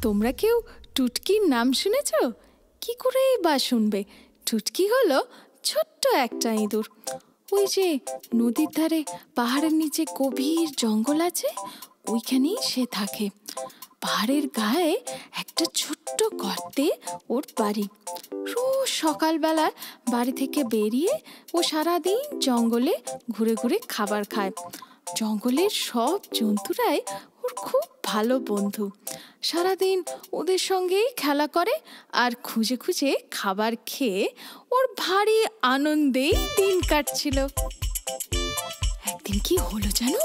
তোমরা কেউ টুটকির নাম শুনেছ? কি করেই বা শুনবে? টুটকি হলো ছোট্ট একটা ইঁদুর। ওই যে নদীর ধারে পাহাড়ের নিচে গভীর জঙ্গল আছে, ওইখানেই সে থাকে। পাহাড়ের গায়ে একটা ছোট্ট গর্তে ওর বাড়ি। রোজ সকালবেলা বাড়ি থেকে বেরিয়ে ও সারাদিন জঙ্গলে ঘুরে ঘুরে খাবার খায়। জঙ্গলের সব জন্তুরাই ওর খুব ভালো বন্ধু। সারাদিন ওদের সঙ্গেই খেলা করে আর খুঁজে খুঁজে খাবার খেয়ে ওর ভারী আনন্দেই দিন কাটছিল। একদিন কি হলো জানো?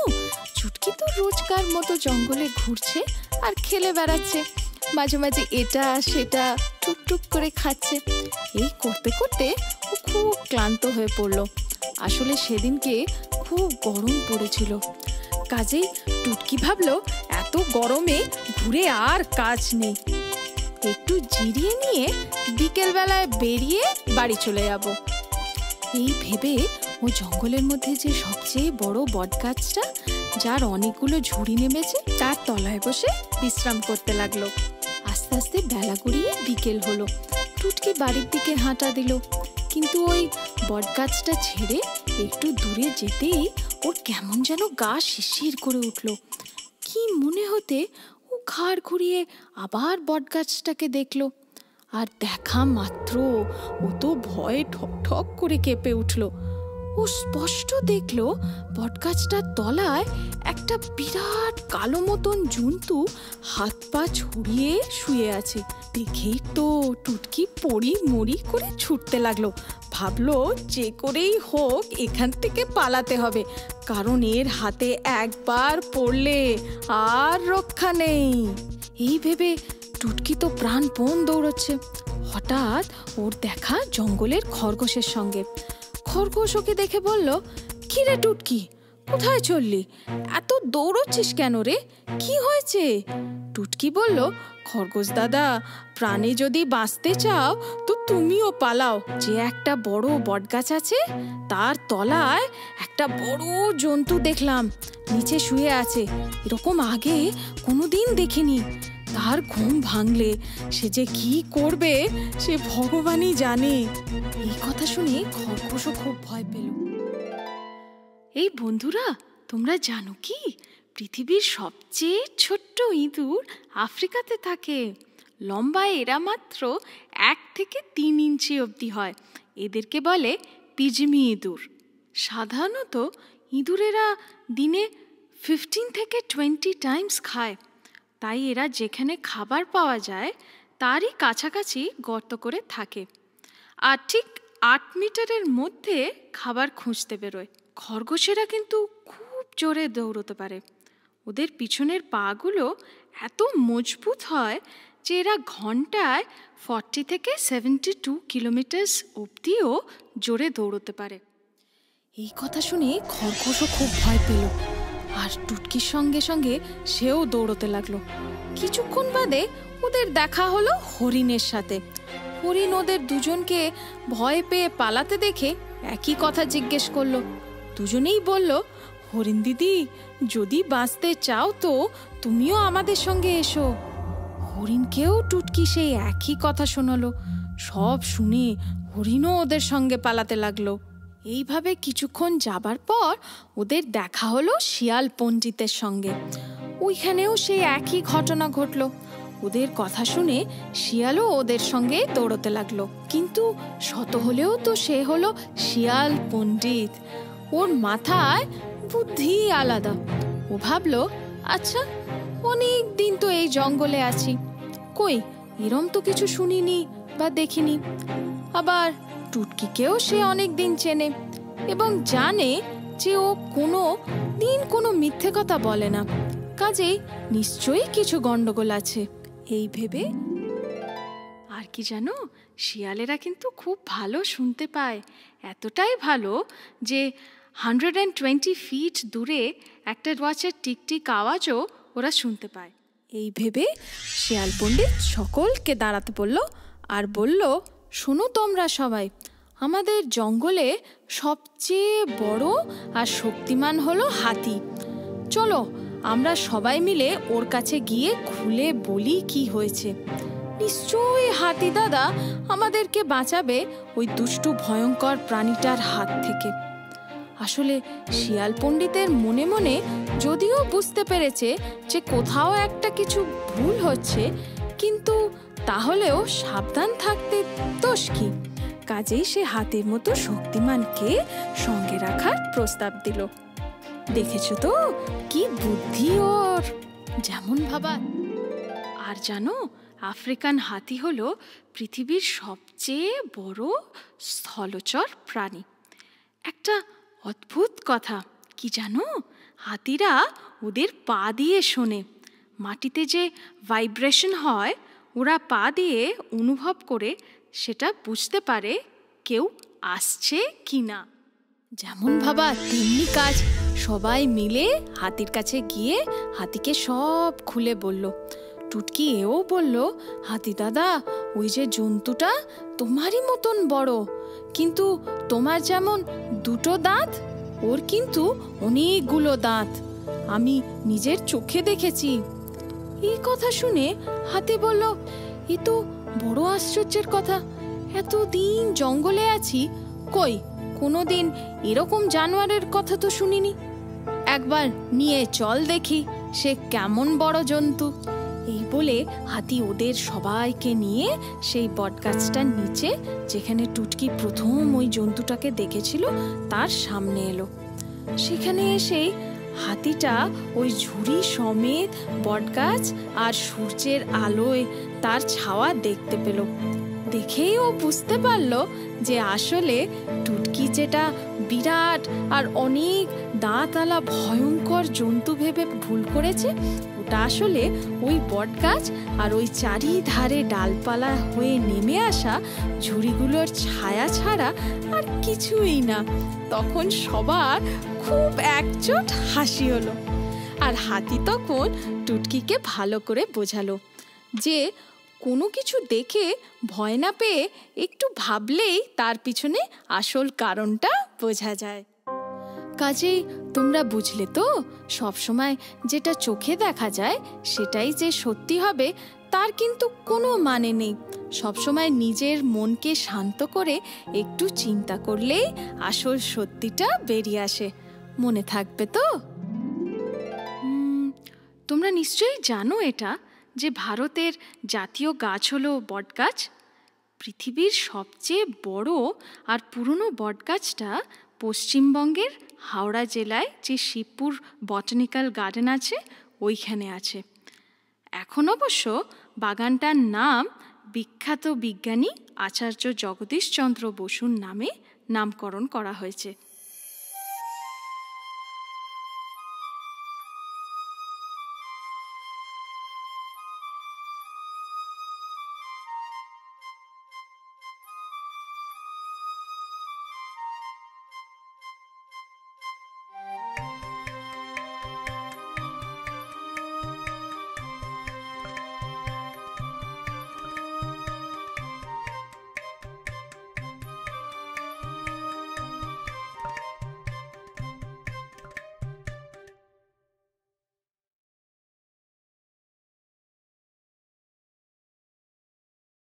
চুটকি তো রোজকার মতো জঙ্গলে ঘুরছে আর খেলে বেড়াচ্ছে। মাঝে মাঝে এটা সেটা টুকটুক করে খাচ্ছে। এই করতে করতে ও খুব ক্লান্ত হয়ে পড়লো। আসলে সেদিনকে খুব গরম পড়েছিল। কাজেই টুটকি ভাবলো এত গরমে ঘুরে আর কাজ নেই, একটু জিরিয়ে নিয়ে বিকেলবেলায় বেরিয়ে বাড়ি চলে যাব। এই ভেবে ও জঙ্গলের মধ্যে যে সবচেয়ে বড় বট গাছটা, যার অনেকগুলো ঝুড়ি নেমেছে, তার তলায় বসে বিশ্রাম করতে লাগলো। আস্তে আস্তে বেলা গড়িয়ে বিকেল হলো। টুটকি বাড়ির দিকে হাঁটা দিল, কিন্তু ওই বট গাছটা ছেড়ে একটু দূরে যেতেই ওর কেমন যেন গা শিরশির করে উঠল। কি মনে হতে ও ঘাড় ঘুরিয়ে আবার বট গাছটাকে দেখলো। আর দেখা মাত্র ও তো ভয়ে ঠক ঠক করে কেঁপে উঠল। ও স্পষ্ট দেখলো বটগাছটার তলায় একটা বিরাট কালো মতন জন্তু হাত পা ছড়িয়ে শুয়ে আছে। দেখেই তো টুটকি পড়ি মরি করে ছুটতে লাগলো। ভাবলো যে করেই হোক এখান থেকে পালাতে হবে, কারণ এর হাতে একবার পড়লে আর রক্ষা নেই। এই ভেবে টুটকি তো প্রাণপণ দৌড়চ্ছে। হঠাৎ ওর দেখা জঙ্গলের খরগোশের সঙ্গে। খরগোশ ওকে দেখে বলল, কি রে টুটকি, কোথায় চললি? এত দৌড়চ্ছিস কেন রে? কি হয়েছে? টুটকি বলল, খরগোশ দাদা, প্রাণে যদি বাঁচতে চাও তো তুমিও পালাও। যে একটা বড় বটগাছ আছে, তার তলায় একটা বড় জন্তু দেখলাম, নিচে শুয়ে আছে। এরকম আগে কোনোদিন দেখিনি। তার ঘুম ভাঙলে সে যে কি করবে সে ভগবানই জানে। এই কথা শুনে খরগোশও খুব ভয় পেল। এই বন্ধুরা, তোমরা জানো কি, পৃথিবীর সবচেয়ে ছোট্ট ইঁদুর আফ্রিকাতে থাকে। লম্বায় এরা মাত্র 1 থেকে 3 ইঞ্চি অবধি হয়। এদেরকে বলে পিজমি ইঁদুর। সাধারণত ইঁদুরেরা দিনে 15 থেকে 20 টাইমস খায়। তাই এরা যেখানে খাবার পাওয়া যায় তারই কাছাকাছি গর্ত করে থাকে, আর ঠিক 8 মিটারের মধ্যে খাবার খুঁজতে বেরোয়। খরগোশেরা কিন্তু খুব জোরে দৌড়তে পারে। ওদের পিছনের পাগুলো এত মজবুত হয় যে এরা ঘন্টায় 40 থেকে 72 কিলোমিটার অবধিও জোরে দৌড়তে পারে। এই কথা শুনে খরগোশও খুব ভয় পেল, আর টুটকির সঙ্গে সঙ্গে সেও দৌড়তে লাগলো। কিছুক্ষণ বাদে ওদের দেখা হলো হরিণের সাথে। হরিণ ওদের দুজনকে ভয় পেয়ে পালাতে দেখে একই কথা জিজ্ঞেস করলো। দুজনেই বলল, হরিণ দিদি, যদি বাঁচতে চাও তো তুমিও আমাদের সঙ্গে এসো। হরিণকেও টুটকি সেই একই কথা শোনালো। সব শুনে হরিণও ওদের সঙ্গে পালাতে লাগলো। এইভাবে কিছুক্ষণ যাবার পর ওদের দেখা হলো শিয়াল পণ্ডিতের সঙ্গে। ওইখানেও সেই একই ঘটনা ঘটলো। ওদের কথা শুনে শিয়ালও ওদের সঙ্গে দৌড়তে লাগলো। কিন্তু শত হলেও তো সে হলো শিয়াল পণ্ডিত। ওর মাথায় বুদ্ধি আলাদা। ও ভাবলো, আচ্ছা, অনেক দিন তো এই জঙ্গলে আছি, কই এরম তো কিছু শুনিনি বা দেখিনি। আবার টুটকিকেও সে অনেক দিন চেনে এবং জানে যে ও কোনো মিথ্যে কথা বলে না, কাজেই নিশ্চয়ই কিছু গন্ডগোল আছে। এই ভেবে, আর কি জানো, শিয়ালেরা কিন্তু খুব ভালো শুনতে পায়। এতটাই ভালো যে 120 ফিট দূরে একটা ওয়াচের টিকটিক আওয়াজও ওরা শুনতে পায়। এই ভেবে শিয়াল পণ্ডিত সকলকে দাঁড়াতে বলল আর বলল, শোনো তোমরা সবাই, আমাদের জঙ্গলে সবচেয়ে বড় আর শক্তিমান হলো হাতি। চলো আমরা সবাই মিলে ওর কাছে গিয়ে খুলে বলি কি হয়েছে। নিশ্চয়ই হাতি দাদা আমাদেরকে বাঁচাবে ওই দুষ্টু ভয়ঙ্কর প্রাণীটার হাত থেকে। আসলে শিয়াল পণ্ডিতের মনে মনে যদিও বুঝতে পেরেছে যে কোথাও একটা কিছু ভুল হচ্ছে, কিন্তু তাহলেও সাবধান থাকতে দোষ কি? কাজেই সে হাতের মতো শক্তিমানকে সঙ্গে রাখার প্রস্তাব দিল। দেখেছো তো কি বুদ্ধি ওর, যেমন ভাবা। আর জানো, আফ্রিকান হাতি হলো পৃথিবীর সবচেয়ে বড় স্থলচর প্রাণী। একটা অদ্ভুত কথা কি জানো, হাতিরা ওদের পা দিয়ে শোনে। মাটিতে যে ভাইব্রেশন হয় ওরা পা দিয়ে অনুভব করে সেটা বুঝতে পারে কেউ আসছে কি না। যেমন ভাবা তেমনি কাজ। সবাই মিলে হাতির কাছে গিয়ে হাতিকে সব খুলে বলল। টুটকি এও বলল, হাতি দাদা, ওই যে জন্তুটা তোমারই মতন বড়, কিন্তু তোমার যেমন দুটো দাঁত, ওর কিন্তু অনেকগুলো দাঁত, আমি নিজের চোখে দেখেছি। এই কথা শুনে হাতি বলল, এ তো বড় আশ্চর্যের কথা। এতদিন জঙ্গলে আছি, কই কোনোদিন এরকম জানোয়ারের কথা তো শুনিনি। একবার নিয়ে চল দেখি সে কেমন বড় জন্তু। এই বলে হাতি ওদের সবাইকে নিয়ে সেই বটগাছটার নিচে, যেখানে টুটকি প্রথম ওই জন্তুটাকে দেখেছিল, তার সামনে এলো। সেখানে এসে হাতিটা ওই ঝুড়ি সমেত বটগাছ আর সূর্যের আলোয় তার ছাওয়া দেখতে পেল। দেখেই ও বুঝতে পারল যে আসলে টুটকি যেটা বিরাট আর অনেক দাঁতওয়ালা ভয়ঙ্কর জন্তু ভেবে ভুল করেছে, ওটা আসলে ওই বটগাছ আর ওই চারিধারে ডালপালা হয়ে নেমে আসা ঝুড়িগুলোর ছায়া ছাড়া আর কিছুই না। তখন সবার খুব একজোট হাসি হলো। আর হাতি তখন টুটকিকে ভালো করে বোঝালো যে কোনো কিছু দেখে ভয় না পেয়ে একটু ভাবলেই তার পিছনে আসল কারণটা বোঝা যায়। কাজেই তোমরা বুঝলে তো, সবসময় যেটা চোখে দেখা যায় সেটাই যে সত্যি হবে তার কিন্তু কোনো মানে নেই। সবসময় নিজের মনকে শান্ত করে একটু চিন্তা করলেই আসল সত্যিটা বেরিয়ে আসে। মনে থাকবে তো? তোমরা নিশ্চয়ই জানো এটা, যে ভারতের জাতীয় গাছ হলো বটগাছ। পৃথিবীর সবচেয়ে বড় আর পুরনো বটগাছটা পশ্চিমবঙ্গের হাওড়া জেলায় যে শিবপুর বটানিক্যাল গার্ডেন আছে ওইখানে আছে। এখন অবশ্য বাগানটার নাম বিখ্যাত বিজ্ঞানী আচার্য জগদীশচন্দ্র বসুর নামে নামকরণ করা হয়েছে।